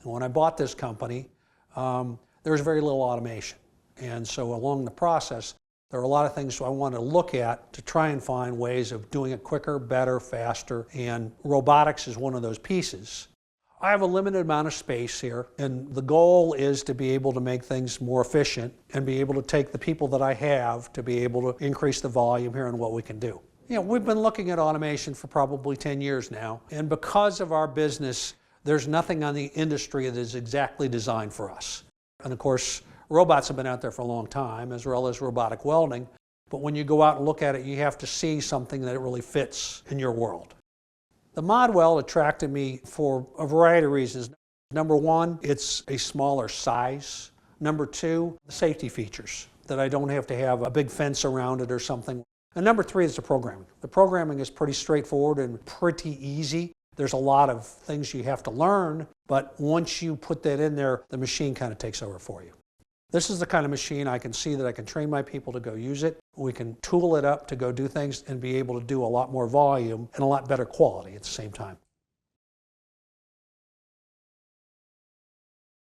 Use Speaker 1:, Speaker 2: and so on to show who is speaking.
Speaker 1: And when I bought this company, there was very little automation. And so along the process, there are a lot of things I want to look at to try and find ways of doing it quicker, better, faster, and robotics is one of those pieces. I have a limited amount of space here, and the goal is to be able to make things more efficient and be able to take the people that I have to be able to increase the volume here and what we can do. You know, we've been looking at automation for probably 10 years now, and because of our business, there's nothing on the industry that is exactly designed for us. And of course, robots have been out there for a long time, as well as robotic welding, but when you go out and look at it, you have to see something that really fits in your world. The MOD-WELD attracted me for a variety of reasons. Number one, it's a smaller size. Number two, the safety features, that I don't have to have a big fence around it or something. And number three is the programming. The programming is pretty straightforward and pretty easy. There's a lot of things you have to learn, but once you put that in there, the machine kind of takes over for you. This is the kind of machine I can see that I can train my people to go use it. We can tool it up to go do things and be able to do a lot more volume and a lot better quality at the same time.